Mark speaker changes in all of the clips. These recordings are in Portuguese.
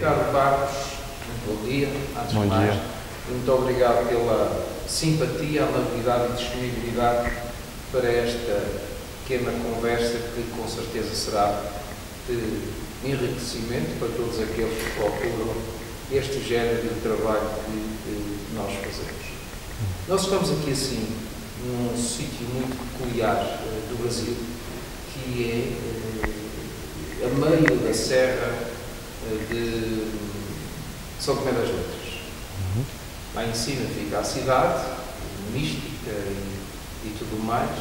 Speaker 1: Ricardo Barros, muito bom dia. Antes de mais, muito obrigado pela simpatia, amabilidade e disponibilidade para esta pequena conversa que com certeza será de enriquecimento para todos aqueles que procuram este género de trabalho que nós fazemos. Nós estamos aqui assim, num sítio muito peculiar do Brasil, que é a meio da serra de São Tomé das Letras. Lá em cima fica a cidade, mística e tudo mais.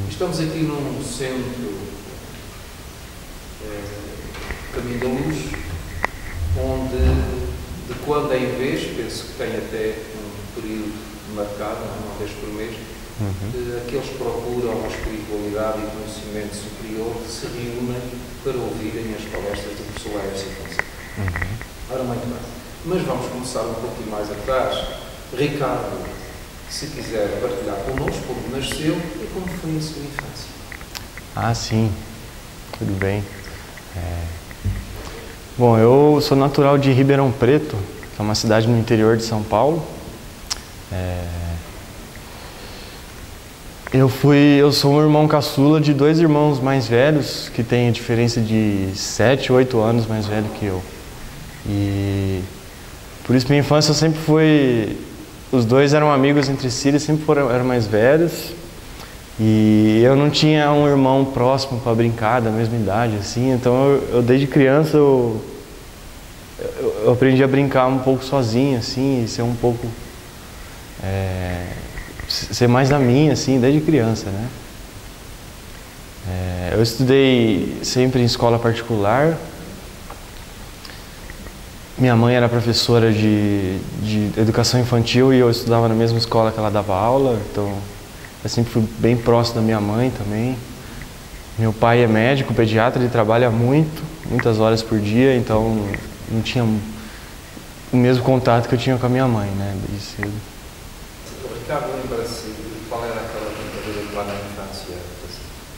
Speaker 1: Estamos aqui num centro, Caminho da Luz, onde de quando em vez, penso que tem até um período marcado, uma vez por mês, aqueles que procuram uma espiritualidade e conhecimento superior se reúnem para ouvirem as palestras do professor Laércio Fonseca. Ora, muito bem. Mas vamos começar um pouquinho mais atrás. Ricardo, se quiser partilhar connosco como nasceu e como foi a sua infância.
Speaker 2: Ah, sim. Tudo bem. Bom, eu sou natural de Ribeirão Preto, que é uma cidade no interior de São Paulo. Eu sou um irmão caçula de 2 irmãos mais velhos, que tem a diferença de 7, 8 anos mais velho que eu. E por isso minha infância sempre foi... Os dois eram amigos entre si, eles sempre eram mais velhos. E eu não tinha um irmão próximo para brincar da mesma idade, assim. Então eu desde criança eu aprendi a brincar um pouco sozinho, assim, e ser um pouco... ser mais da minha, assim, desde criança, né? Eu estudei sempre em escola particular. Minha mãe era professora de educação infantil e eu estudava na mesma escola que ela dava aula, então eu sempre fui bem próximo da minha mãe também. Meu pai é médico, pediatra, ele trabalha muitas horas por dia, então não tinha o mesmo contato que eu tinha com a minha mãe, né, desde cedo.
Speaker 1: O Ricardo, lembra-se de qual era aquela brincadeira lá na infância?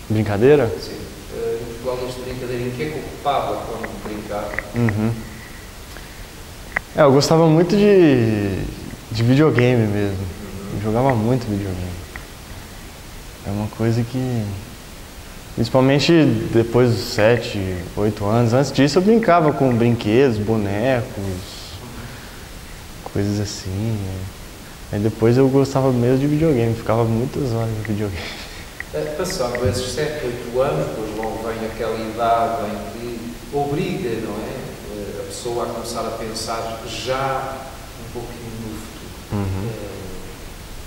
Speaker 2: Brincadeira?
Speaker 1: Sim. Em Portugal, esta brincadeira, em que é que ocupava quando brincava?
Speaker 2: Eu gostava muito de videogame mesmo. Eu jogava muito videogame. É uma coisa que... Principalmente depois dos 7, 8 anos. Antes disso eu brincava com brinquedos, bonecos, coisas assim. Aí depois eu gostava mesmo de videogame. Ficava muitas horas no videogame.
Speaker 1: Passando esses 7, 8 anos, depois logo vem aquela idade em que obriga, não é? A pessoa a começar a pensar já um pouquinho no futuro.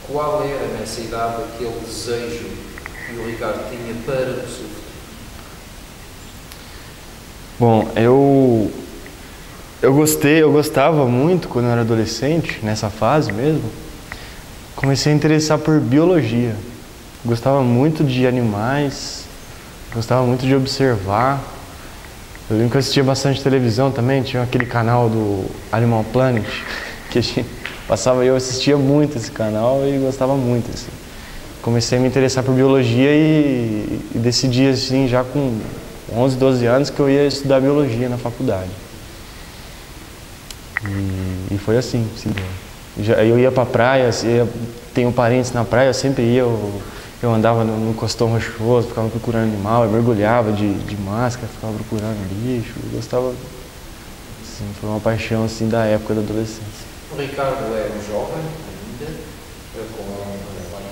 Speaker 1: Qual era nessa idade aquele desejo que o Ricardo tinha para o seu futuro?
Speaker 2: Bom, eu gostava muito quando eu era adolescente, nessa fase mesmo. Comecei a interessar por biologia. Gostava muito de animais, gostava muito de observar. Eu lembro que eu assistia bastante televisão também, tinha aquele canal do Animal Planet, que a gente passava e eu assistia muito esse canal e gostava muito, assim. Comecei a me interessar por biologia e decidi, assim, já com 11, 12 anos que eu ia estudar biologia na faculdade. E foi assim, sim. Eu ia pra praia, tenho parentes na praia, eu sempre ia, eu andava no costão rochoso, ficava procurando animal, eu mergulhava de máscara, ficava procurando bicho, eu gostava, assim, foi uma paixão assim da época da adolescência.
Speaker 1: O Ricardo é um jovem ainda,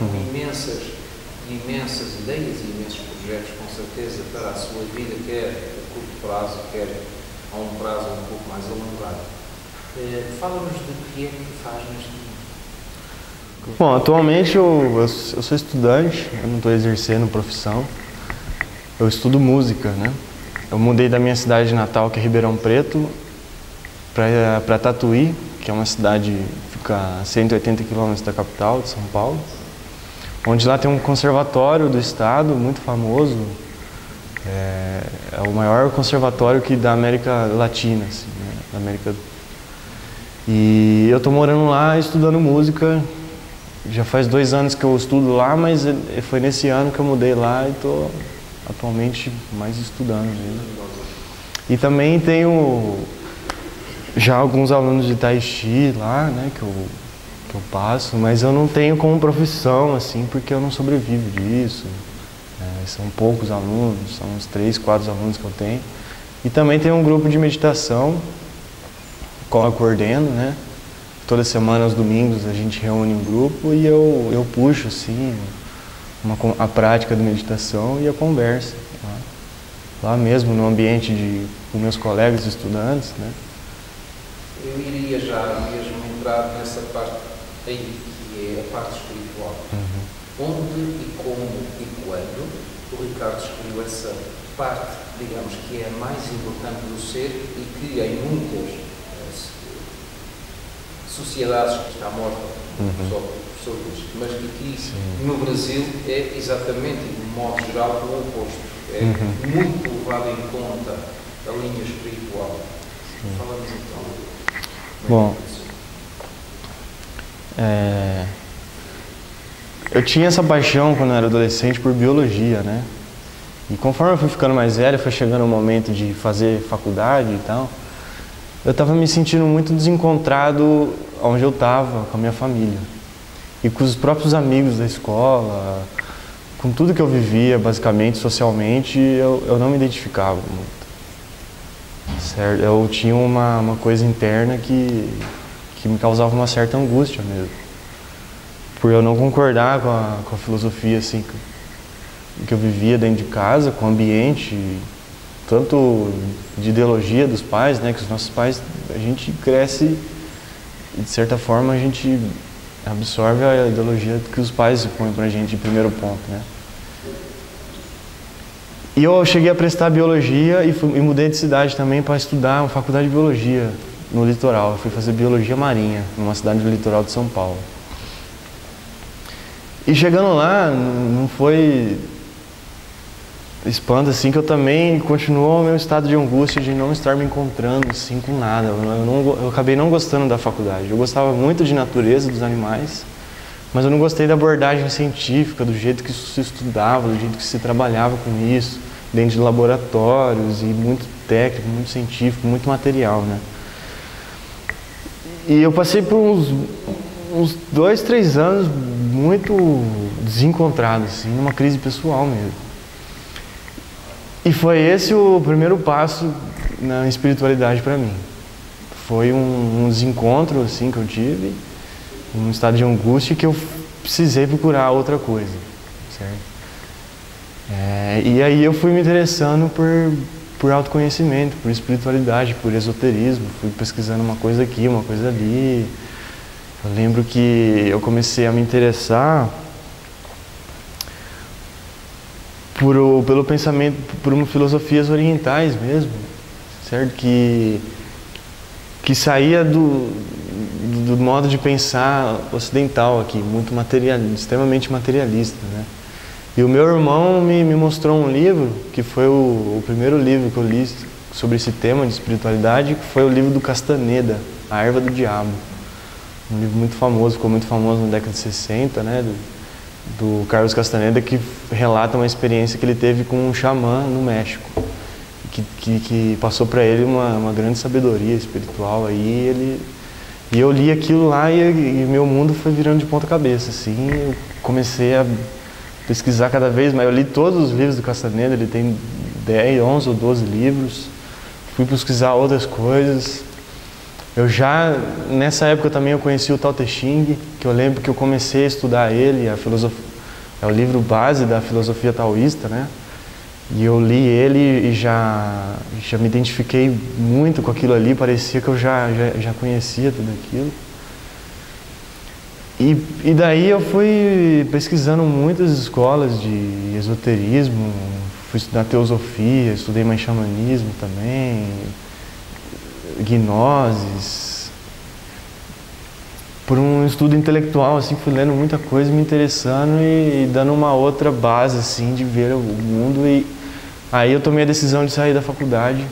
Speaker 1: com imensas ideias e imensos projetos, com certeza, para a sua vida, quer a curto prazo, quer a um prazo um pouco mais alongado. Fala-nos do que é que faz neste momento.
Speaker 2: Bom, atualmente eu sou estudante, eu não estou exercendo profissão, eu estudo música, né? Eu mudei da minha cidade natal, que é Ribeirão Preto, para Tatuí, que é uma cidade que fica a 180 quilômetros da capital de São Paulo, onde lá tem um conservatório do estado muito famoso, é o maior conservatório da América Latina, assim, né? Da América. E eu estou morando lá estudando música. Já faz 2 anos que eu estudo lá, mas foi nesse ano que eu mudei lá e estou atualmente mais estudando mesmo. E também tenho já alguns alunos de Tai Chi lá, né, que eu passo, mas eu não tenho como profissão, assim, porque eu não sobrevivo disso. São poucos alunos, são uns 3, 4 alunos que eu tenho. E também tem um grupo de meditação, qual eu coordeno, né? Toda semana, aos domingos, a gente reúne um grupo e eu puxo, assim, a prática de meditação e a conversa. Lá mesmo, no ambiente com meus colegas estudantes, né?
Speaker 1: Eu iria já mesmo entrar nessa parte aí, que é a parte espiritual. Onde e como e quando o Ricardo escolheu essa parte, digamos, que é a mais importante do ser e que em muitas sociedades está morta, só por pessoas, mas que aqui no Brasil é exatamente, de modo geral, o oposto. É muito levado em conta a linha espiritual. Falamos então.
Speaker 2: Bom, eu tinha essa paixão quando eu era adolescente por biologia, né? E conforme eu fui ficando mais velho, foi chegando o momento de fazer faculdade e tal, eu estava me sentindo muito desencontrado onde eu estava, com a minha família. E com os próprios amigos da escola, com tudo que eu vivia, basicamente, socialmente, eu não me identificava muito. Certo? Eu tinha uma coisa interna que me causava uma certa angústia mesmo. Por eu não concordar com a filosofia assim, que eu vivia dentro de casa, com o ambiente, tanto de ideologia dos pais, né, que os nossos pais, a gente cresce e de certa forma a gente absorve a ideologia que os pais põem pra gente em primeiro ponto, né. E eu cheguei a prestar biologia e mudei de cidade também para estudar uma faculdade de biologia no litoral. Eu fui fazer biologia marinha, numa cidade do litoral de São Paulo. E chegando lá, não foi espanto assim, que eu também continuou o meu estado de angústia de não estar me encontrando assim com nada. Eu acabei não gostando da faculdade. Eu gostava muito de natureza, dos animais, mas eu não gostei da abordagem científica, do jeito que se estudava, do jeito que se trabalhava com isso, dentro de laboratórios e muito técnico, muito científico, muito material, né? E eu passei por uns 2, 3 anos muito desencontrado, assim, numa crise pessoal mesmo. E foi esse o primeiro passo na espiritualidade para mim. Foi um desencontro, assim, que eu tive, um estado de angústia que eu precisei procurar outra coisa, certo? E aí eu fui me interessando por autoconhecimento, por espiritualidade, por esoterismo, fui pesquisando uma coisa aqui, uma coisa ali. Eu lembro que eu comecei a me interessar pelo pensamento, por filosofias orientais mesmo, certo? Que saía do modo de pensar ocidental aqui, muito materialista, extremamente materialista, né? E o meu irmão me mostrou um livro, que foi o primeiro livro que eu li sobre esse tema de espiritualidade, que foi o livro do Castaneda, A Erva do Diabo. Um livro muito famoso, ficou muito famoso na década de 60, né, do Carlos Castaneda, que relata uma experiência que ele teve com um xamã no México, que passou para ele uma grande sabedoria espiritual. E eu li aquilo lá e meu mundo foi virando de ponta cabeça, assim. Eu comecei a pesquisar cada vez mais. Eu li todos os livros do Castaneda, ele tem 10, 11 ou 12 livros. Fui pesquisar outras coisas. Nessa época também eu conheci o Tao Te Ching, que eu lembro que eu comecei a estudar ele, é o livro base da filosofia taoísta, né? E eu li ele e já me identifiquei muito com aquilo ali, parecia que eu já conhecia tudo aquilo. E daí eu fui pesquisando muitas escolas de esoterismo, fui estudar teosofia, estudei mais xamanismo também, gnoses. Por um estudo intelectual, assim, fui lendo muita coisa, me interessando e dando uma outra base, assim, de ver o mundo. E aí eu tomei a decisão de sair da faculdade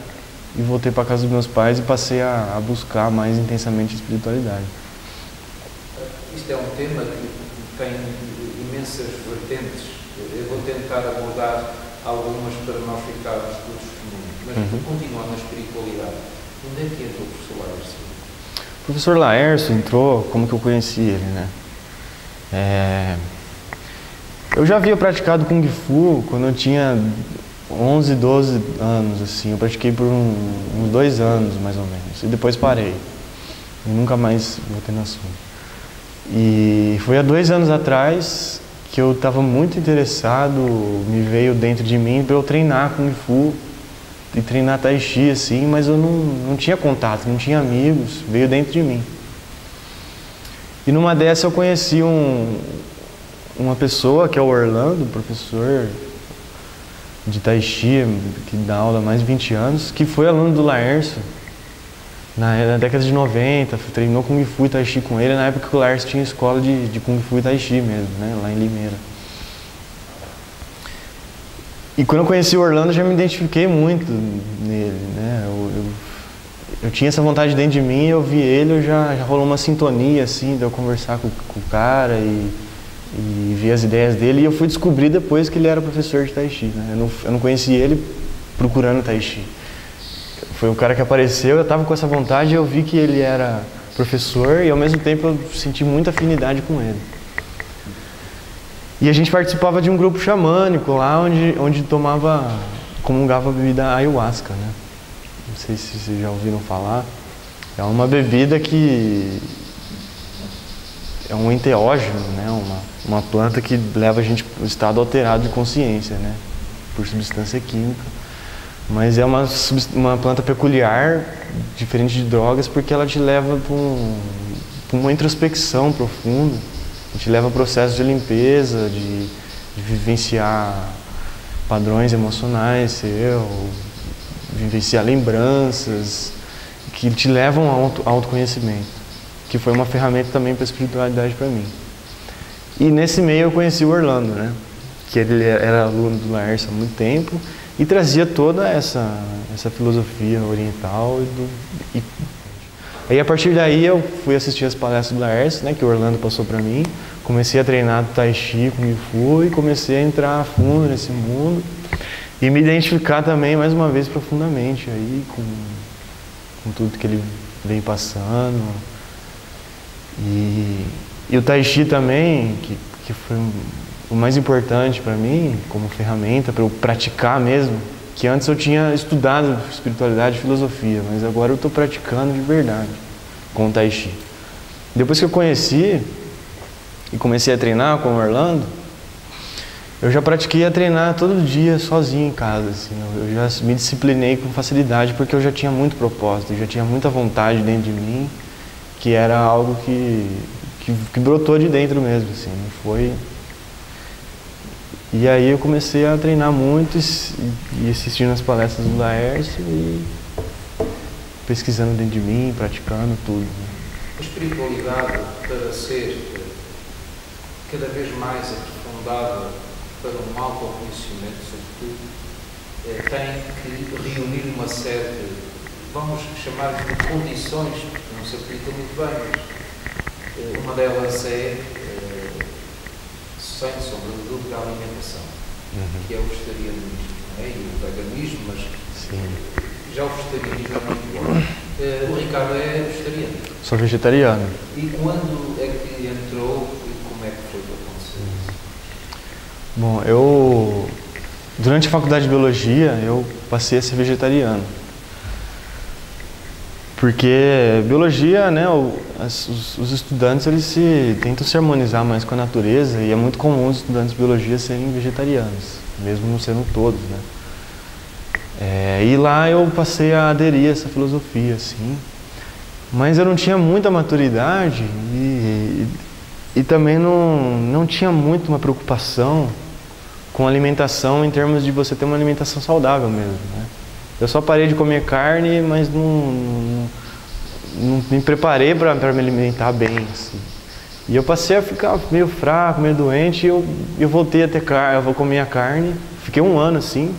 Speaker 2: e voltei para casa dos meus pais e passei a buscar mais intensamente a espiritualidade.
Speaker 1: Isto é um tema que tem imensas vertentes. Eu vou tentar abordar algumas para não ficarmos todos comuns. Mas continuando na espiritualidade, Onde é que entrou o professor Laércio?
Speaker 2: O professor Laércio entrou, como que eu conheci ele, né? Eu já havia praticado Kung Fu quando eu tinha 11, 12 anos, assim. Eu pratiquei por uns 2 anos, mais ou menos. E depois parei. E nunca mais voltei no assunto. E foi há 2 anos atrás que eu estava muito interessado, me veio dentro de mim para eu treinar Kung Fu e treinar Tai Chi, assim, mas eu não tinha contato, não tinha amigos, veio dentro de mim. E numa dessa eu conheci uma pessoa, que é o Orlando, professor de Tai Chi, que dá aula há mais de 20 anos, que foi aluno do Laércio na década de 90, treinou Kung Fu e Tai Chi com ele, na época que o Laércio tinha escola de Kung Fu e Tai Chi mesmo, né, lá em Limeira. E quando eu conheci o Orlando, eu já me identifiquei muito nele, né, eu tinha essa vontade dentro de mim, eu vi ele, já rolou uma sintonia, assim, de eu conversar com o cara e ver as ideias dele, e eu fui descobrir depois que ele era professor de Tai Chi, né? Eu não conheci ele procurando Tai Chi. Foi um cara que apareceu, eu estava com essa vontade, eu vi que ele era professor e ao mesmo tempo eu senti muita afinidade com ele. E a gente participava de um grupo xamânico lá onde comungava a bebida ayahuasca, né? Não sei se vocês já ouviram falar. É uma bebida que é um enteógeno, né? Uma planta que leva a gente para um estado alterado de consciência, né? Por substância química. Mas é uma planta peculiar, diferente de drogas, porque ela te leva para uma introspecção profunda, te leva a processos de limpeza, de vivenciar padrões emocionais vivenciar lembranças, que te levam ao autoconhecimento, que foi uma ferramenta também para a espiritualidade para mim. E nesse meio eu conheci o Orlando, né? Que ele era aluno do Laércio há muito tempo e trazia toda essa filosofia oriental. Aí a partir daí eu fui assistir as palestras do Laércio, né, que o Orlando passou para mim, comecei a treinar Tai Chi, Kung Fu e comecei a entrar a fundo nesse mundo e me identificar também mais uma vez profundamente aí com tudo que ele vem passando. E o Tai Chi também, que foi o mais importante para mim, como ferramenta para eu praticar mesmo, que antes eu tinha estudado espiritualidade e filosofia, mas agora eu estou praticando de verdade com o Tai Chi. Depois que eu conheci e comecei a treinar com o Orlando, eu já pratiquei a treinar todo dia sozinho em casa, assim. Eu já me disciplinei com facilidade porque eu já tinha muito propósito, eu já tinha muita vontade dentro de mim, que era algo que brotou de dentro mesmo, assim, não foi. E aí eu comecei a treinar muito e assistindo as palestras do Laércio e pesquisando dentro de mim, praticando tudo.
Speaker 1: A espiritualidade, para ser cada vez mais aprofundada para um autoconhecimento, sobretudo, tem que reunir uma série de, vamos chamar de condições, que não se aplicam muito bem, mas uma delas é, sem sombra de dúvida, a alimentação, que é o vegetarianismo, não é? E o veganismo, mas sim, já o vegetarianismo é muito bom. O Ricardo é vegetariano.
Speaker 2: Sou vegetariano.
Speaker 1: E quando é que entrou e como é que foi para acontecer?
Speaker 2: Bom, durante a faculdade de biologia, eu passei a ser vegetariano. Porque biologia, né, os estudantes eles tentam se harmonizar mais com a natureza e é muito comum os estudantes de biologia serem vegetarianos, mesmo não sendo todos, né. E lá eu passei a aderir a essa filosofia, assim, mas eu não tinha muita maturidade e também não tinha muito uma preocupação com a alimentação em termos de você ter uma alimentação saudável mesmo, né. Eu só parei de comer carne, mas não me preparei para me alimentar bem, assim. E eu passei a ficar meio fraco, meio doente, e eu voltei a ter carne, eu vou comer a carne. Fiquei 1 ano assim,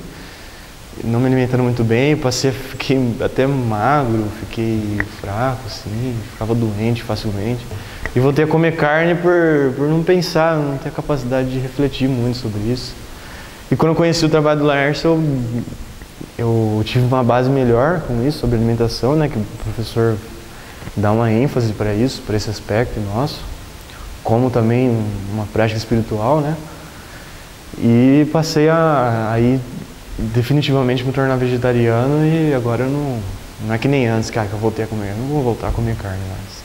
Speaker 2: não me alimentando muito bem, fiquei até magro, fiquei fraco, assim, ficava doente facilmente. E voltei a comer carne por não pensar, não ter a capacidade de refletir muito sobre isso. E quando eu conheci o trabalho do Laércio, eu tive uma base melhor com isso, sobre alimentação, né, que o professor dá uma ênfase para isso, para esse aspecto nosso, como também uma prática espiritual, né, e passei a ir definitivamente me tornar vegetariano, e agora eu não é que nem antes, que eu voltei a comer, eu não vou voltar a comer carne mais.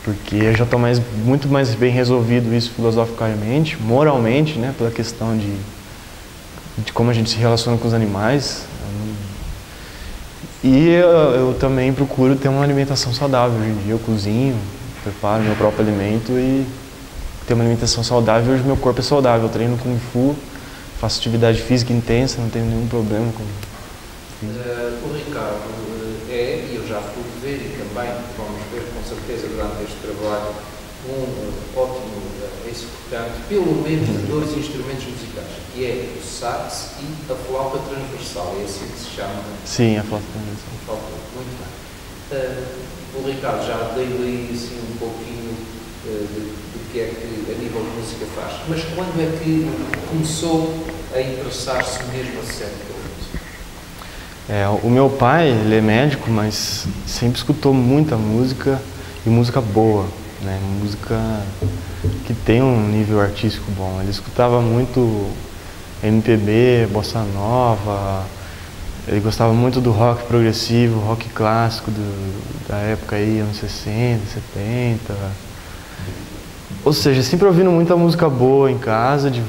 Speaker 2: Porque eu já estou muito mais bem resolvido isso filosoficamente, moralmente, né, pela questão de como a gente se relaciona com os animais. E eu também procuro ter uma alimentação saudável. Hoje em dia eu cozinho, preparo meu próprio alimento e ter uma alimentação saudável. Hoje meu corpo é saudável, eu treino Kung Fu, faço atividade física intensa, não tenho nenhum problema com isso.
Speaker 1: O Ricardo e eu já pude ver e também vamos ver com certeza durante este trabalho, um ótimo executante, pelo menos de 2 instrumentos musicais, que é o sax e a flauta transversal, é assim que se chama?
Speaker 2: Sim, a flauta transversal.
Speaker 1: Muito bem. O Ricardo já dei assim um pouquinho do que é que a nível de música faz, mas quando é que começou a interessar-se mesmo a sério pela música?
Speaker 2: O meu pai, ele é médico, mas sempre escutou muita música e música boa, né? Música que tem um nível artístico bom. Ele escutava muito MPB, bossa nova, ele gostava muito do rock progressivo, rock clássico da época aí, anos 60, 70. Ou seja, sempre ouvindo muita música boa em casa, de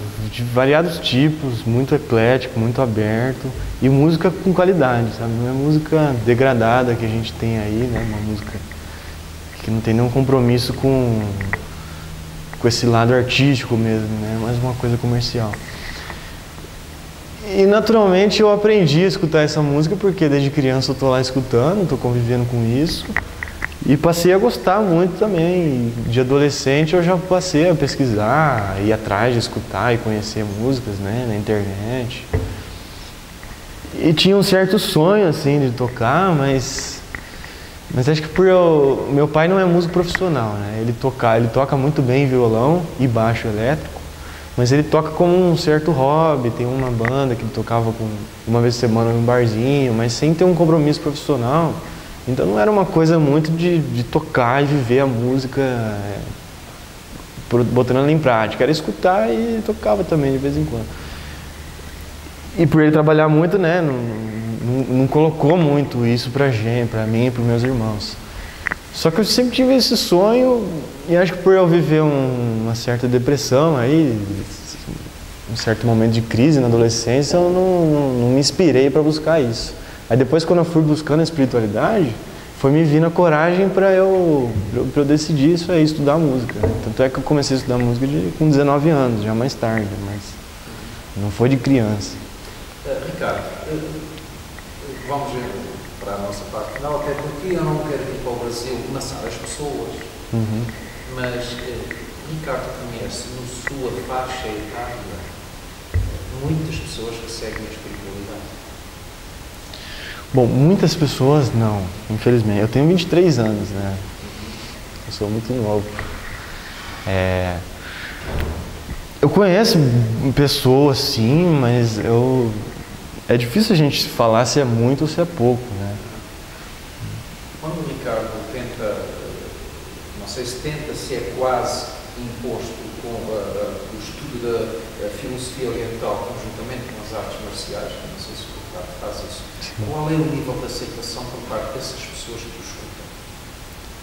Speaker 2: variados tipos, muito eclético, muito aberto, e música com qualidade, sabe? Não é música degradada que a gente tem aí, né? Uma música que não tem nenhum compromisso com esse lado artístico mesmo, né? Mais uma coisa comercial. E naturalmente eu aprendi a escutar essa música porque desde criança eu tô lá escutando, tô convivendo com isso. E passei a gostar muito também. De adolescente eu já passei a pesquisar, ir atrás de escutar e conhecer músicas, né, na internet. E tinha um certo sonho assim de tocar, mas acho que meu pai não é músico profissional, né? Ele toca muito bem violão e baixo elétrico, mas ele toca como um certo hobby. Tem uma banda que ele tocava uma vez por semana em um barzinho, mas sem ter um compromisso profissional. Então não era uma coisa muito de tocar e viver a música botando ela em prática. Era escutar e tocava também de vez em quando. E por ele trabalhar muito, né, não colocou muito isso pra mim e pros meus irmãos. Só que eu sempre tive esse sonho e acho que por eu viver uma certa depressão aí, um certo momento de crise na adolescência, eu não me inspirei para buscar isso. Aí depois, quando eu fui buscando a espiritualidade, foi me vindo a coragem para eu decidir isso aí, estudar música. Tanto é que eu comecei a estudar música com 19 anos, já mais tarde, mas não foi de criança.
Speaker 1: Ricardo, vamos ver para a nossa parte final, até porque eu não quero ir para o Brasil maçar as pessoas, mas Ricardo conhece na sua faixa etária muitas pessoas que seguem a espiritualidade.
Speaker 2: Bom, muitas pessoas não, infelizmente. Eu tenho 23 anos, né? Eu sou muito novo. Eu conheço pessoas, sim, mas é difícil a gente falar se é muito ou se é pouco, né?
Speaker 1: Quando o Ricardo tenta, não sei se tenta, se é quase imposto com o estudo da filosofia oriental conjuntamente com as artes marciais, não sei se o Ricardo faz isso. Sim. Qual é o nível de aceitação por parte dessas pessoas que o escutam?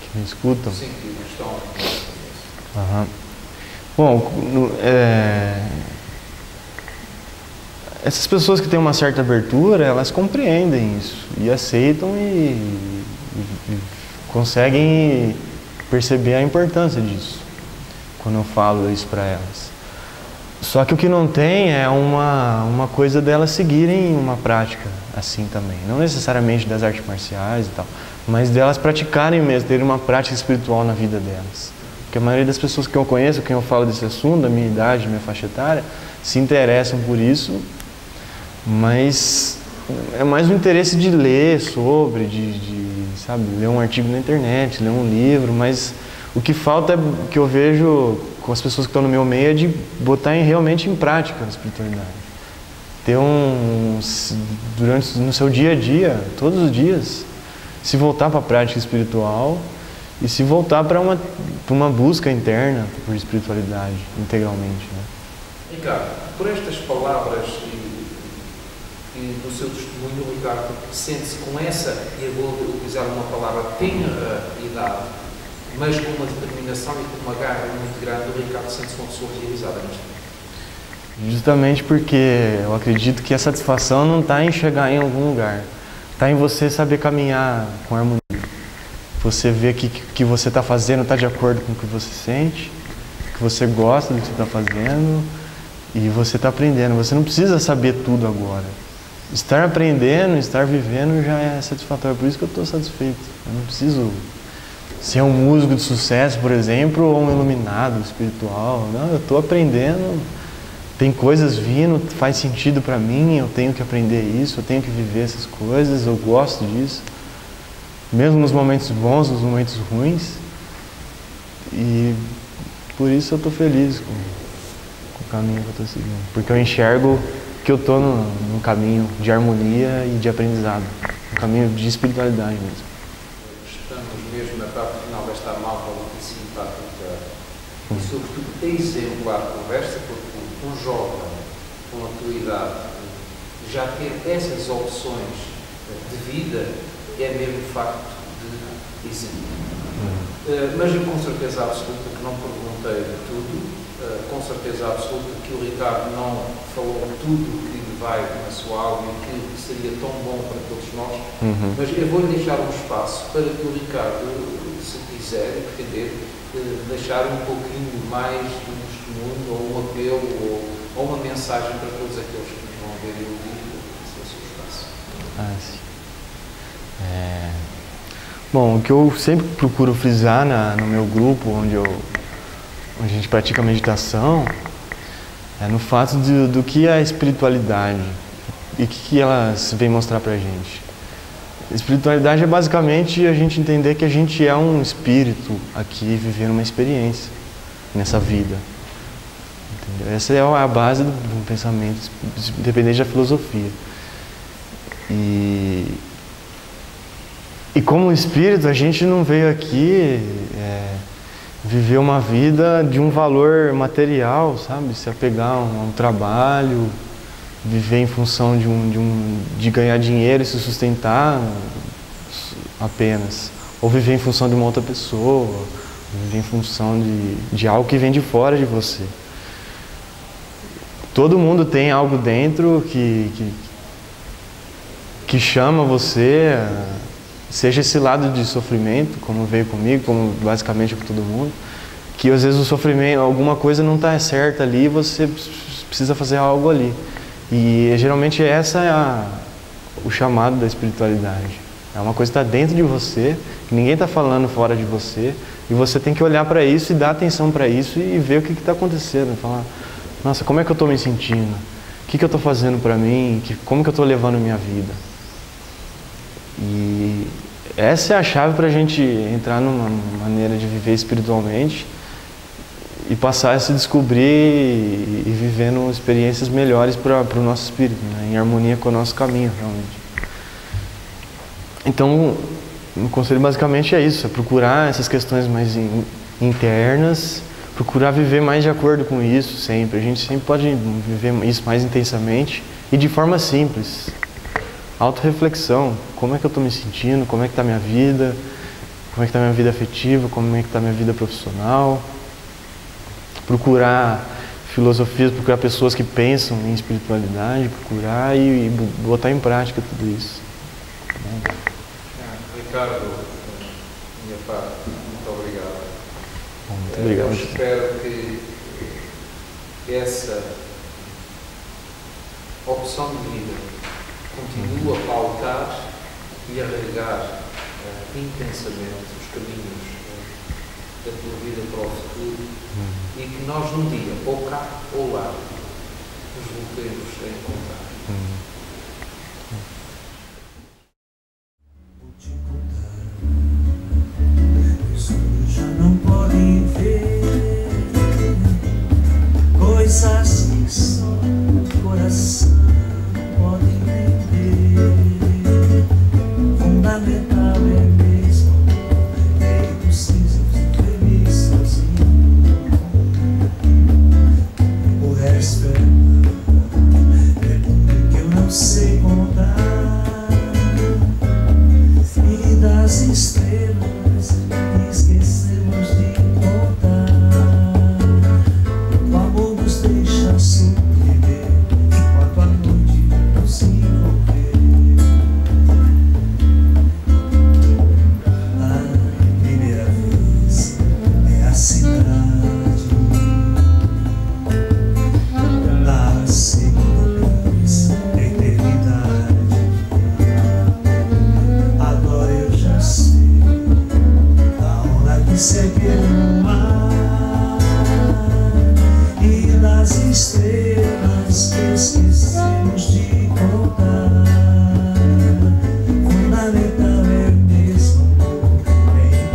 Speaker 2: Que me escutam?
Speaker 1: Sim, que estão
Speaker 2: Aham. Bom, essas pessoas que têm uma certa abertura, elas compreendem isso e aceitam e conseguem perceber a importância disso quando eu falo isso para elas. Só que o que não tem é uma coisa delas seguirem uma prática assim também, não necessariamente das artes marciais e tal, mas delas praticarem mesmo, terem uma prática espiritual na vida delas. Porque a maioria das pessoas que eu conheço, quem eu falo desse assunto, da minha idade, minha faixa etária, se interessam por isso, mas é mais um interesse de ler sobre, sabe, ler um artigo na internet, ler um livro, mas o que falta, que eu vejo com as pessoas que estão no meu meio, é de botar realmente em prática a espiritualidade. ter no seu dia a dia, todos os dias, se voltar para a prática espiritual e se voltar para uma busca interna por espiritualidade, integralmente, né?
Speaker 1: Ricardo, por estas palavras e do seu testemunho, Ricardo sente-se com essa, e eu vou utilizar uma palavra, tenra idade, mas com uma determinação e com uma garra muito grande, o Ricardo sente-se uma pessoa realizada neste.
Speaker 2: Justamente porque eu acredito que a satisfação não está em chegar em algum lugar, está em você saber caminhar com harmonia. Você ver que o que você está fazendo está de acordo com o que você sente, que você gosta do que você está fazendo e você está aprendendo. Você não precisa saber tudo agora. Estar aprendendo, estar vivendo já é satisfatório. Por isso que eu estou satisfeito. Eu não preciso ser um músico de sucesso, por exemplo, ou um iluminado espiritual. Não, eu estou aprendendo. Tem coisas vindo, faz sentido para mim, eu tenho que aprender isso, eu tenho que viver essas coisas, eu gosto disso. Mesmo nos momentos bons, nos momentos ruins. E por isso eu estou feliz com o caminho que eu estou seguindo. Porque eu enxergo que eu estou num caminho de harmonia e de aprendizado. Um caminho de espiritualidade mesmo.
Speaker 1: Estamos mesmo na parte final desta amável e simpática e sobretudo exemplar conversa, porque um jovem com a tua idade já ter essas opções de vida é mesmo facto de exemplo. Mas eu com certeza absoluta que não perguntei de tudo, com certeza absoluta que o Ricardo não falou tudo o que lhe vai na sua alma e que seria tão bom para todos nós, mas eu vou-lhe deixar um espaço para que o Ricardo, se quiser e pretender, deixar um pouquinho mais de um testemunho ou um apelo ou uma mensagem para todos aqueles que nos vão ver e ouvir. Esse é o seu espaço.
Speaker 2: Sim. Bom, o que eu sempre procuro frisar no meu grupo, onde a gente pratica meditação, é no fato do que é a espiritualidade e o que ela vem mostrar pra gente. A espiritualidade é basicamente a gente entender que a gente é um espírito aqui vivendo uma experiência nessa vida. Entendeu? Essa é a base do pensamento, independente da filosofia. E como espírito, a gente não veio aqui viver uma vida de um valor material, sabe? Se apegar a um trabalho, viver em função de ganhar dinheiro e se sustentar apenas. Ou viver em função de uma outra pessoa, viver em função de algo que vem de fora de você. Todo mundo tem algo dentro que chama você, seja esse lado de sofrimento, como veio comigo, como basicamente com todo mundo, que às vezes o sofrimento, alguma coisa não está certa ali e você precisa fazer algo ali. E geralmente essa é o chamado da espiritualidade. É uma coisa que está dentro de você, que ninguém está falando fora de você, e você tem que olhar para isso e dar atenção para isso e ver o que está acontecendo. Falar, nossa, como é que eu estou me sentindo? O que eu estou fazendo para mim? Como que eu estou levando a minha vida? E essa é a chave para a gente entrar numa maneira de viver espiritualmente e passar a se descobrir e vivendo experiências melhores para o nosso espírito, né? Em harmonia com o nosso caminho, realmente. Então, o conselho basicamente é isso, é procurar essas questões mais internas, procurar viver mais de acordo com isso sempre. A gente sempre pode viver isso mais intensamente e de forma simples. Autorreflexão, como é que eu estou me sentindo, como é que está a minha vida, como é que está a minha vida afetiva, como é que está a minha vida profissional. Procurar filosofias, procurar pessoas que pensam em espiritualidade, procurar e botar em prática tudo isso.
Speaker 1: Ricardo, minha parte, muito obrigado.
Speaker 2: Muito obrigado.
Speaker 1: Eu espero que essa opção de vida continue a pautar e a regar intensamente os caminhos da tua vida para o futuro e que nós num dia, ou cá ou lá, nos voltemos a encontrar.
Speaker 3: Já não podem ver coisas que só o coração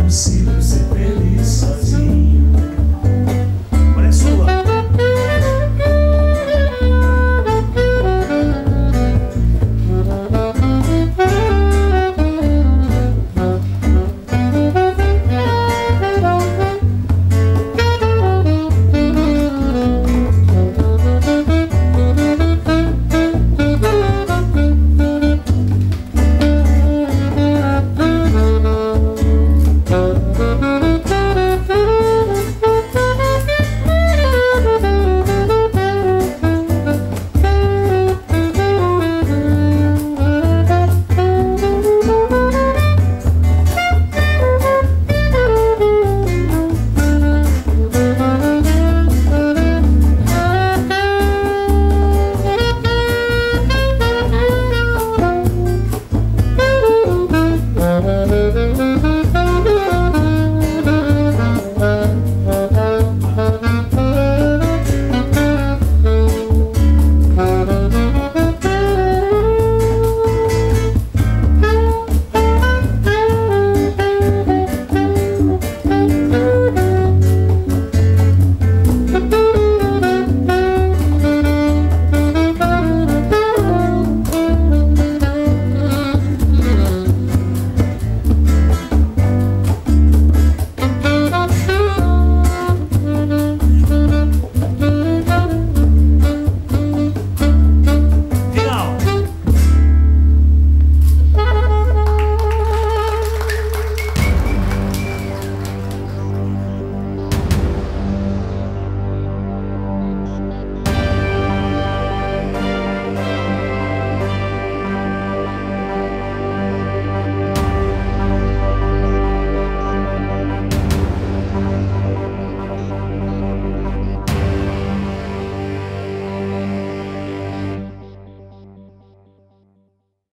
Speaker 3: impossível ser feliz sozinho.